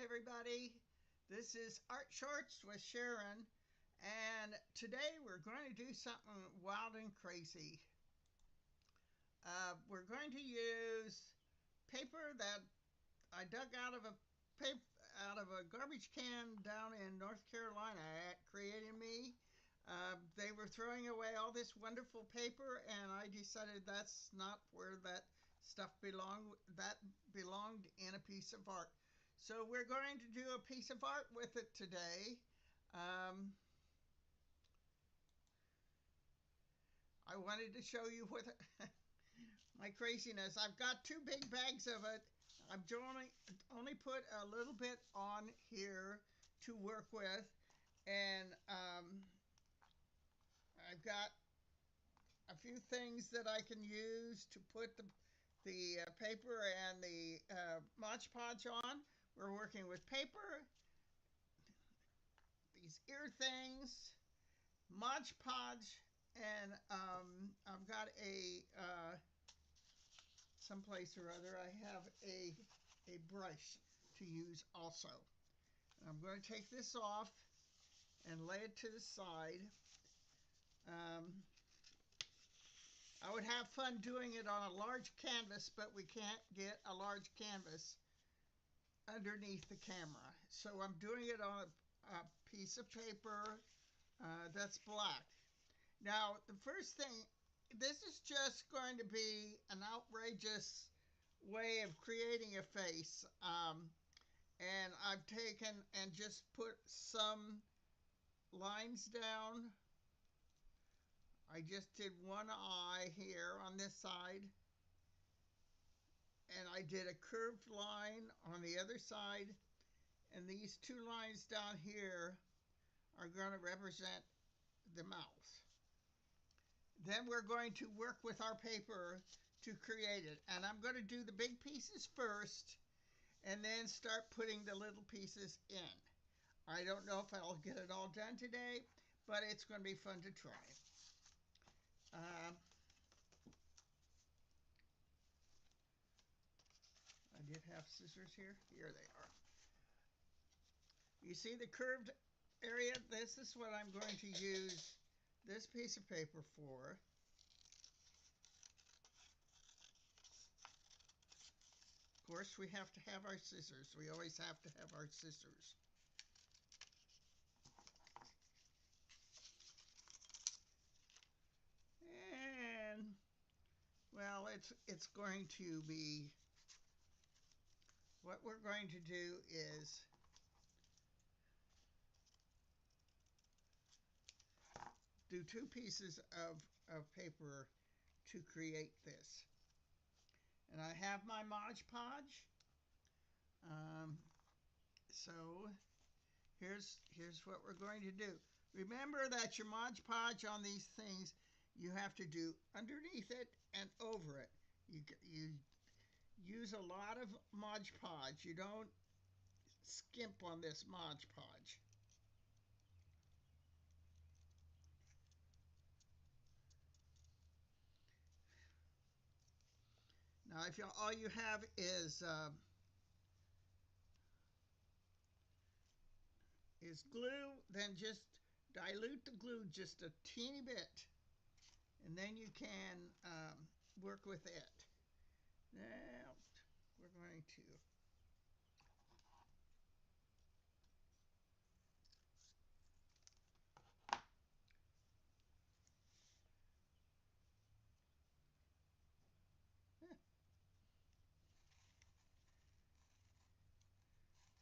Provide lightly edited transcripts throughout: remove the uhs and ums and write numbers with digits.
everybody. This is Art Shorts with Sharon, and today we're going to do something wild and crazy. We're going to use paper that I dug out of a garbage can down in North Carolina at Creating Me. They were throwing away all this wonderful paper, and I decided that's not where that stuff belonged. That belonged in a piece of art. So we're going to do a piece of art with it today. Um, I wanted to show you what my craziness. I've got two big bags of it. I've only put a little bit on here to work with, and I've got a few things that I can use to put the paper and the Mod Podge on. We're working with paper, these ear things, Mod Podge, and I've got a someplace or other. I have a brush to use also. And I'm going to take this off and lay it to the side. I would have fun doing it on a large canvas, but we can't get a large canvas underneath the camera. So I'm doing it on a piece of paper that's black. Now, the first thing, this is just going to be an outrageous way of creating a face. And I've taken and just put some lines down. I just did one eye here on this side, and I did a curved line on the other side, and these two lines down here are going to represent the mouth. Then we're going to work with our paper to create it, and I'm going to do the big pieces first and then start putting the little pieces in. I don't know if I'll get it all done today, but it's going to be fun to try. I did have scissors here. Here they are. You see the curved area? This is what I'm going to use this piece of paper for. Of course, we have to have our scissors. We always have to have our scissors. And, well, it's going to be, what we're going to do is do two pieces of paper to create this. And I have my Mod Podge. So here's what we're going to do. Remember that your Mod Podge on these things, you have to do underneath it and over it. You use a lot of Mod Podge. You don't skimp on this Mod Podge. Now, if all you have is glue, then just dilute the glue just a teeny bit, and then you can work with it. Now, we're going to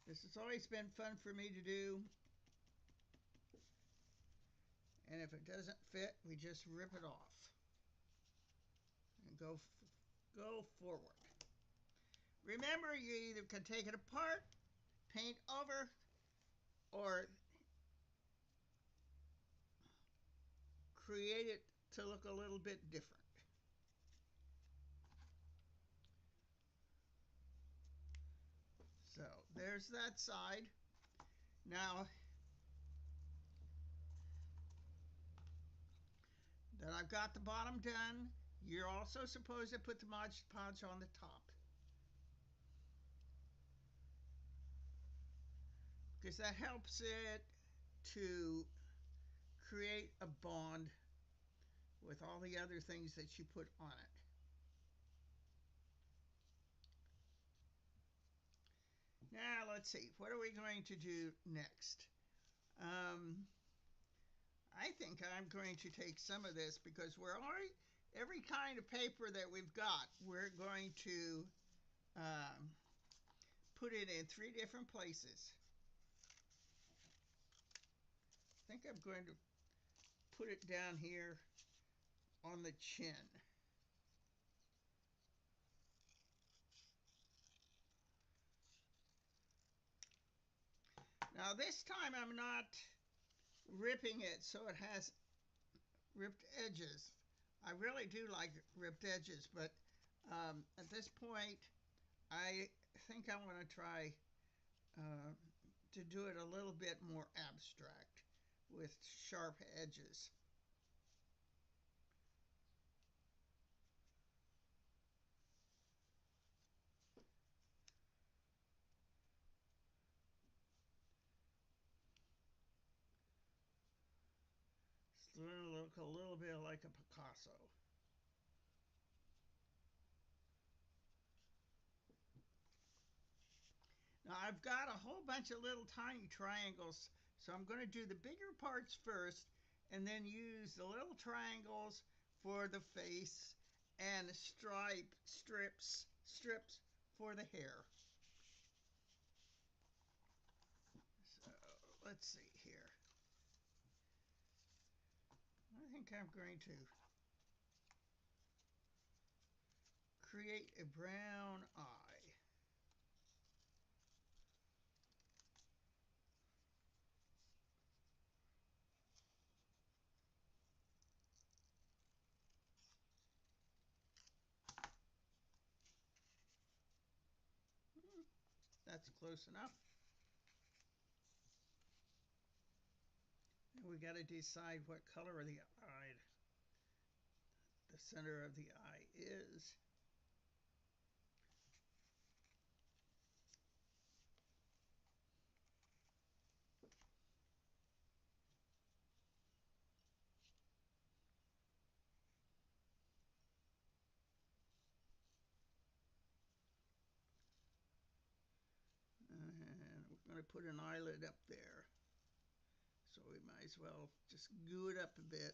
this has always been fun for me to do. And if it doesn't fit, we just rip it off and go forward. Remember, you either can take it apart, paint over, or create it to look a little bit different. So there's that side. Now that I've got the bottom done, you're also supposed to put the Mod Podge on the top. because that helps it to create a bond with all the other things that you put on it. Now let's see, what are we going to do next? Um, I think I'm going to take some of this because we're already, every kind of paper that we've got, we're going to um, put it in 3 different places. I think I'm going to put it down here on the chin. Now this time I'm not ripping it so it has ripped edges. I really do like ripped edges, but at this point I think I want to try uh, to do it a little bit more abstract with sharp edges. It's going to look a little bit like a Picasso. Now I've got a whole bunch of little tiny triangles, so I'm going to do the bigger parts first and then use the little triangles for the face and strips for the hair. So let's see here. I think I'm going to create a brown eye. That's close enough. And we got to decide what color of the eye the center of the eye is. And we're going to put an eyelid up there. So we might as well just goo it up a bit.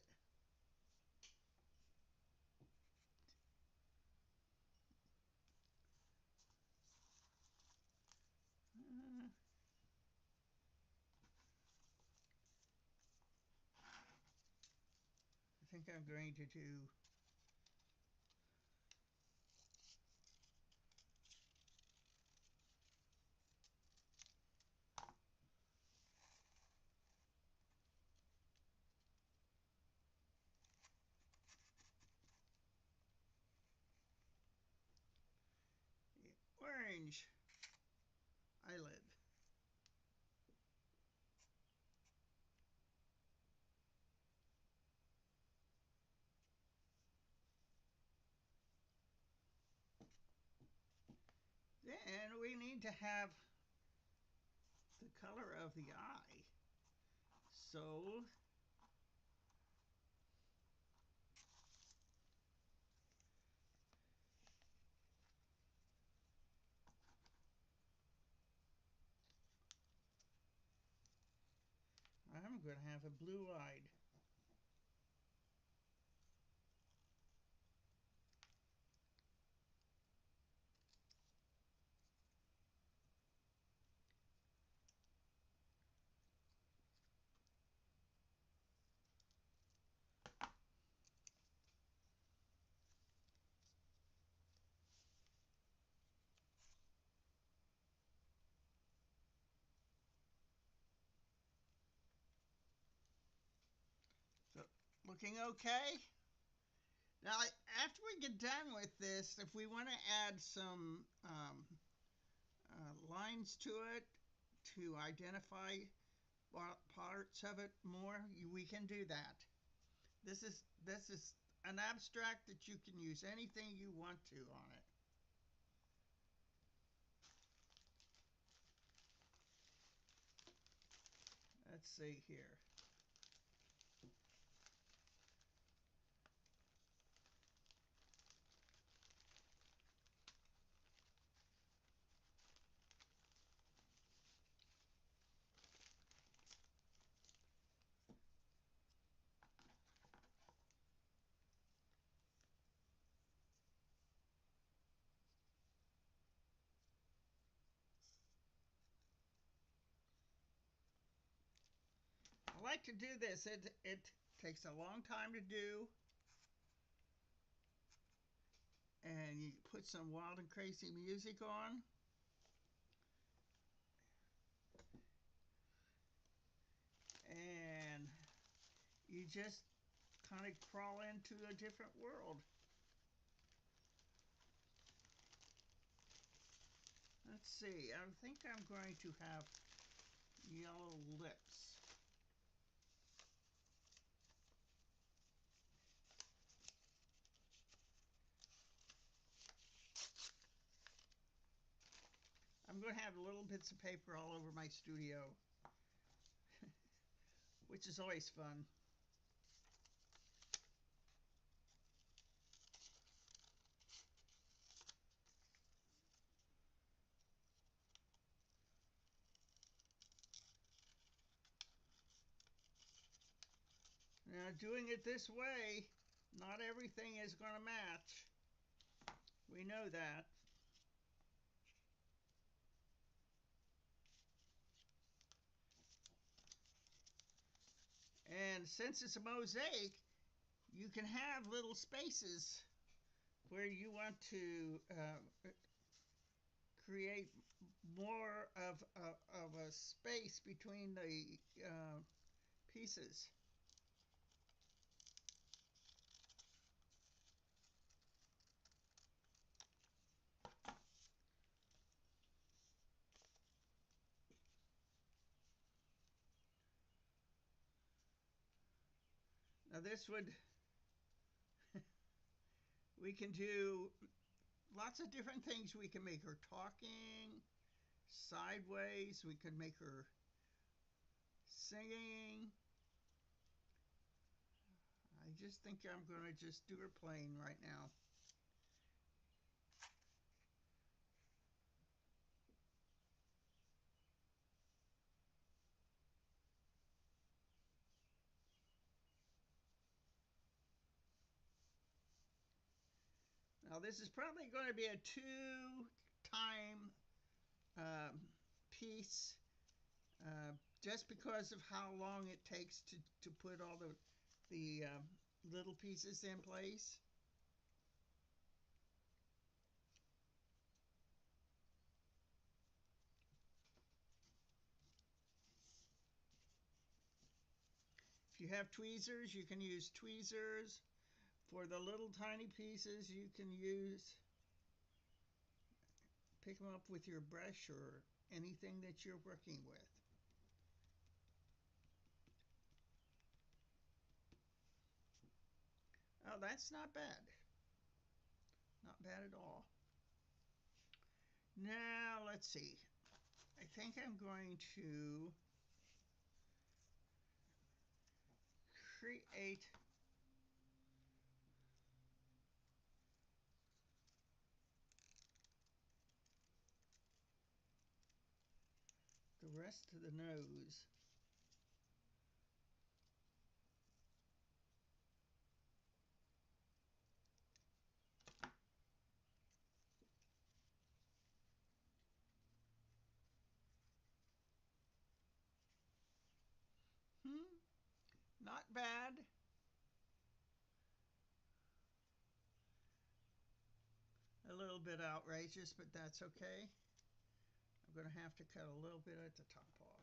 I think I'm going to do the orange eyelid. Then we need to have the color of the eye. So I'm going to have a blue-eyed. So looking okay? Now, after we get done with this, if we want to add some lines to it to identify parts of it more, we can do that. This is an abstract that you can use anything you want to on it. let's see here. I like to do this. It takes a long time to do, and you put some wild and crazy music on, and you just kind of crawl into a different world. Let's see. I think I'm going to have yellow lips. I'm going to have little bits of paper all over my studio, which is always fun. Now, doing it this way, not everything is going to match. We know that. And since it's a mosaic, you can have little spaces where you want to create more of a space between the pieces. Now this would, we can do lots of different things. We can make her talking sideways. We can make her singing. I just think I'm going to just do her playing right now. Now this is probably going to be a 2-time um, piece, just because of how long it takes to put all the little pieces in place. If you have tweezers, you can use tweezers. For the little tiny pieces, you can pick them up with your brush or anything that you're working with. Oh, that's not bad. Not bad at all. Now, let's see. I think I'm going to create the rest of the nose. Hmm, not bad. A little bit outrageous, but that's okay. I'm going to have to cut a little bit at the top off.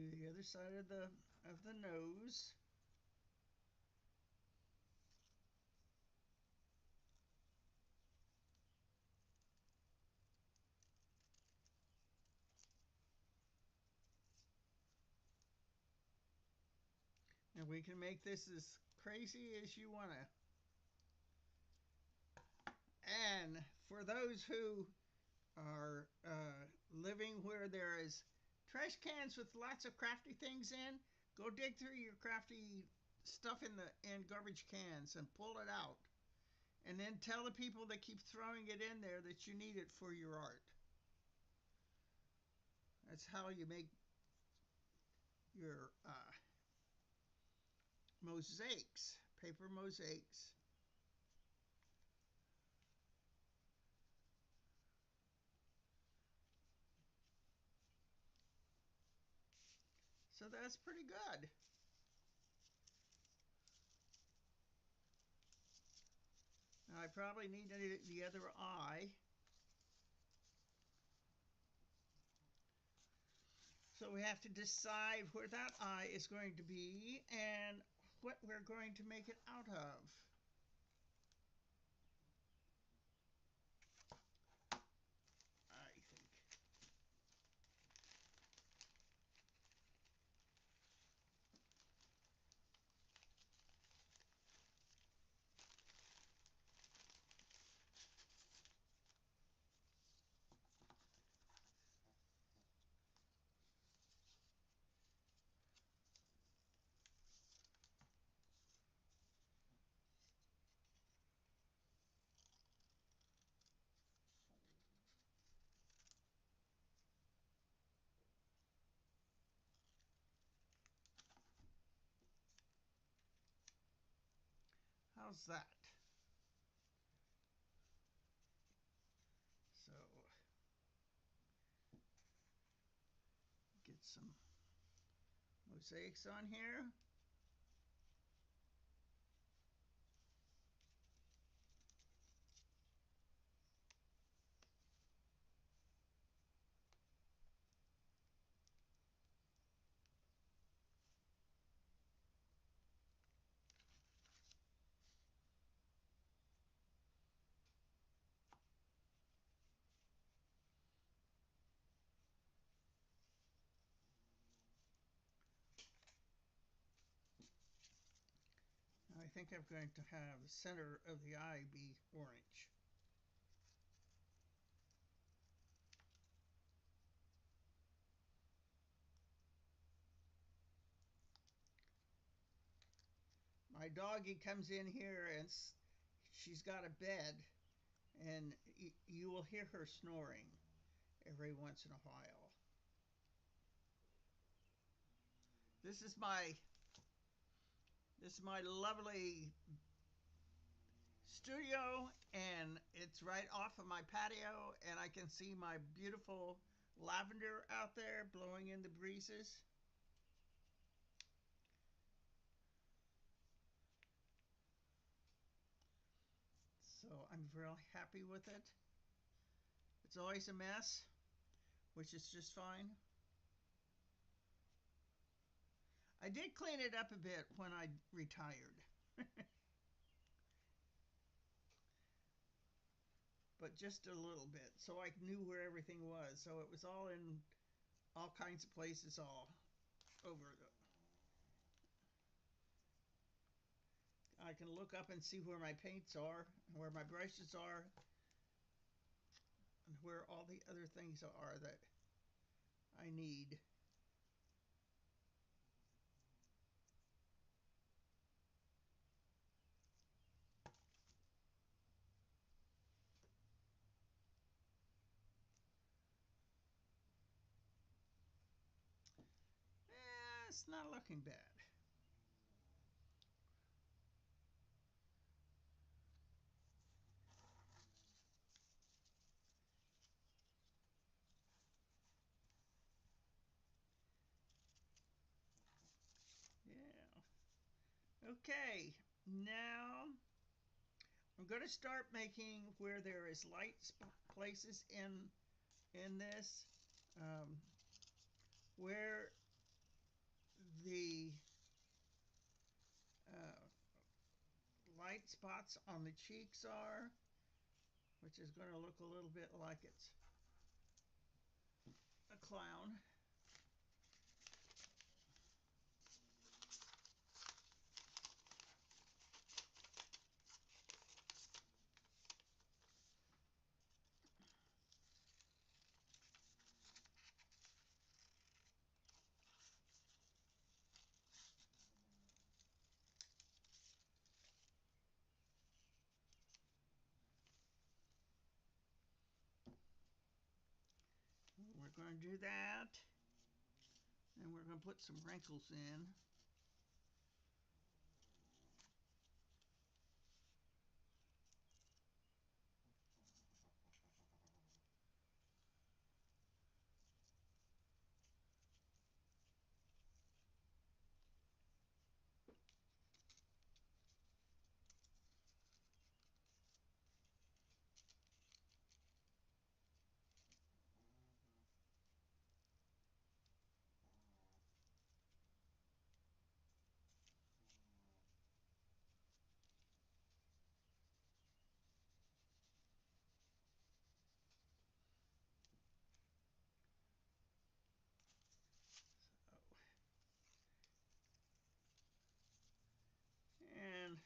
do the other side of the nose. And we can make this as crazy as you want to. And for those who are living where there is trash cans with lots of crafty things in, go dig through your crafty stuff in garbage cans and pull it out. And then tell the people that keep throwing it in there that you need it for your art. That's how you make your mosaics, paper mosaics. So that's pretty good. Now I probably need the other eye. So we have to decide where that eye is going to be and what we're going to make it out of. I think. How's that? So get some mosaics on here. I think I'm going to have the center of the eye be orange. My doggie comes in here and she's got a bed, and you will hear her snoring every once in a while. This is my lovely studio, and it's right off of my patio, and I can see my beautiful lavender out there blowing in the breezes. So I'm really happy with it. It's always a mess, which is just fine. I did clean it up a bit when I retired, but just a little bit, so I knew where everything was. So it was all in all kinds of places all over. I can look up and see where my paints are, where my brushes are, and where all the other things are that I need. It's not looking bad. Yeah. Okay. Now I'm going to start making where there is light places in this, where white spots on the cheeks are, which is going to look a little bit like it's a clown. We're going to do that, and we're going to put some wrinkles in. And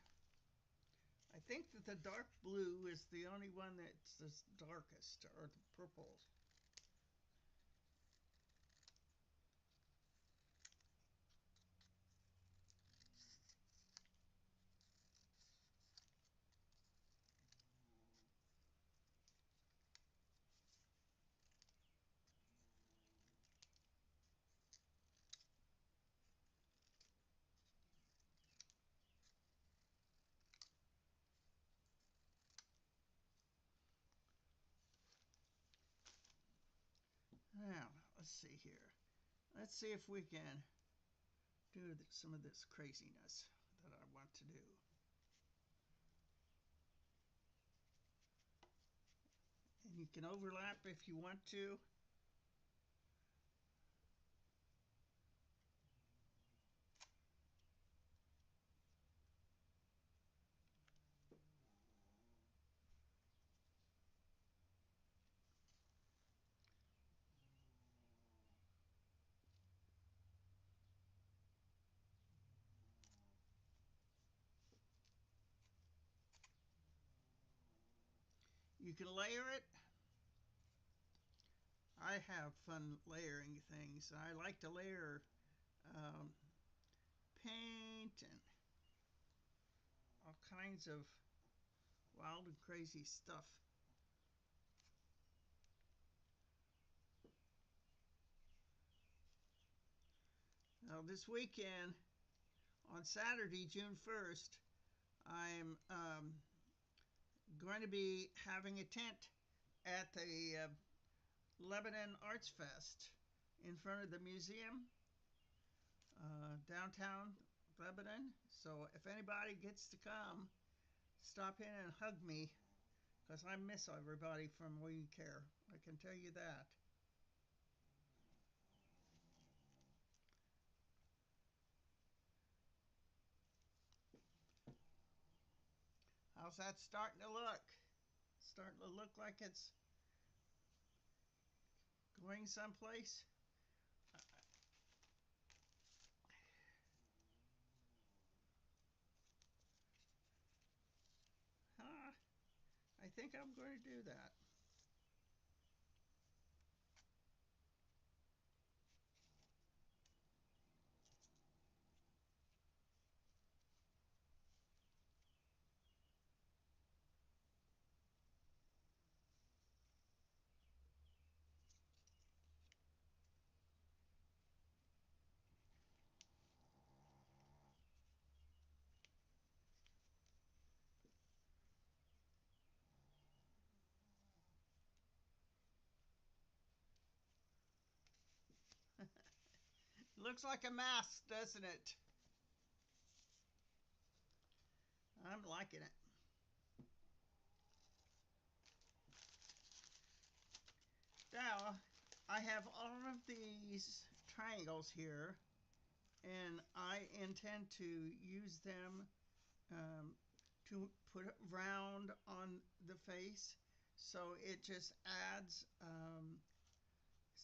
I think that the dark blue is the only one that's the darkest, or the purple. Now, let's see here. Let's see if we can do some of this craziness that I want to do. And you can overlap if you want to. You can layer it. I have fun layering things. I like to layer um, paint and all kinds of wild and crazy stuff. Now, this weekend, on Saturday, June 1st, I'm going to be having a tent at the Lebanon Arts Fest in front of the museum, downtown Lebanon. So if anybody gets to come, stop in and hug me, because I miss everybody from We Care. I can tell you that. How's that starting to look? Starting to look like it's going someplace? Huh? I think I'm going to do that. Looks like a mask, doesn't it? I'm liking it. Now, I have all of these triangles here, and I intend to use them um, to put it round on the face, so it just adds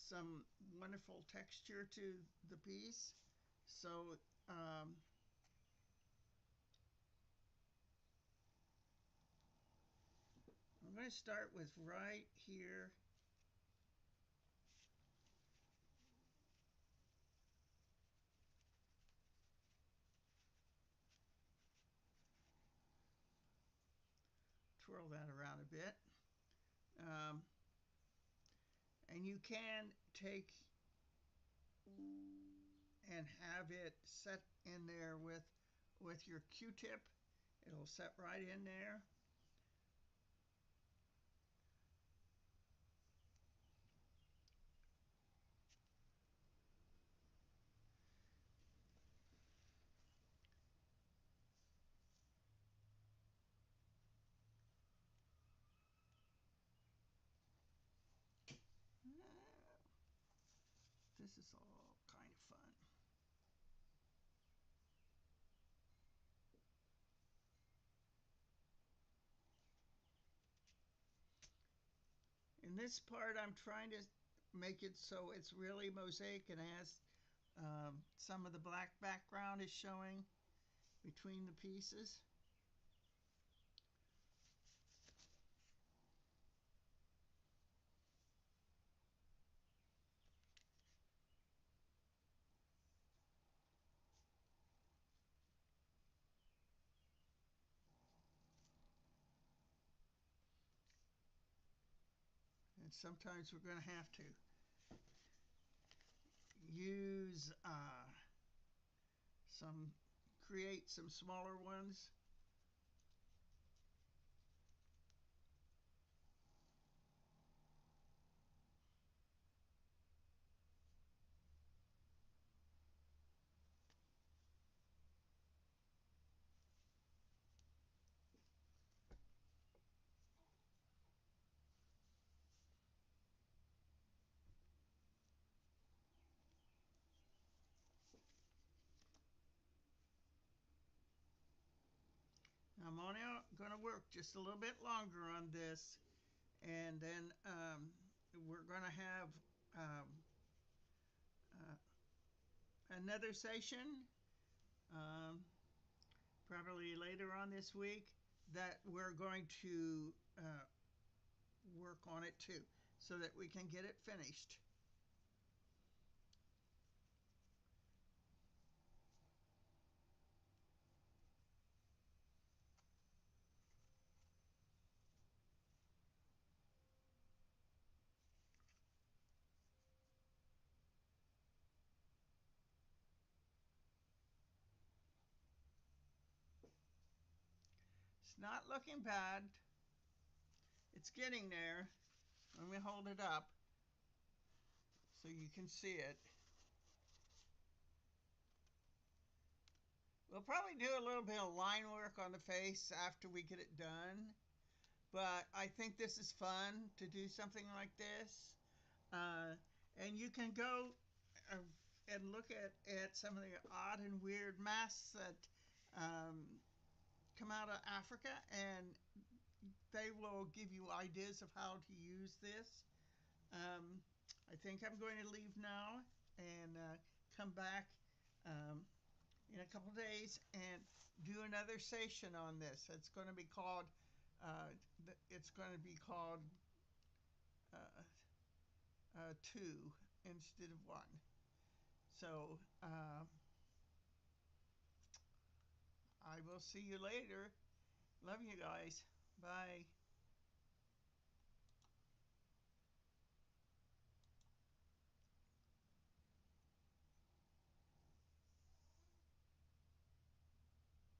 some wonderful texture to the piece. So I'm going to start with right here. Twirl that around a bit. Um, and you can take and have it set in there with your Q-tip. It'll set right in there. This is all kind of fun. In this part, I'm trying to make it so it's really mosaic and has some of the black background is showing between the pieces. And sometimes we're going to have to use create some smaller ones. I'm only going to work just a little bit longer on this, and then we're going to have um, uh, another session, um, probably later on this week, that we're going to work on it too, so that we can get it finished. It's not looking bad. It's getting there. Let me hold it up so you can see it. We'll probably do a little bit of line work on the face after we get it done, but I think this is fun to do something like this. Uh, and you can go uh, and look at some of the odd and weird masks that um, come out of Africa, and they will give you ideas of how to use this. Um, I think I'm going to leave now and come back um, in a couple days and do another session on this. Uh, it's going to be called uh, 2 instead of 1. So I will see you later. Love you guys. Bye.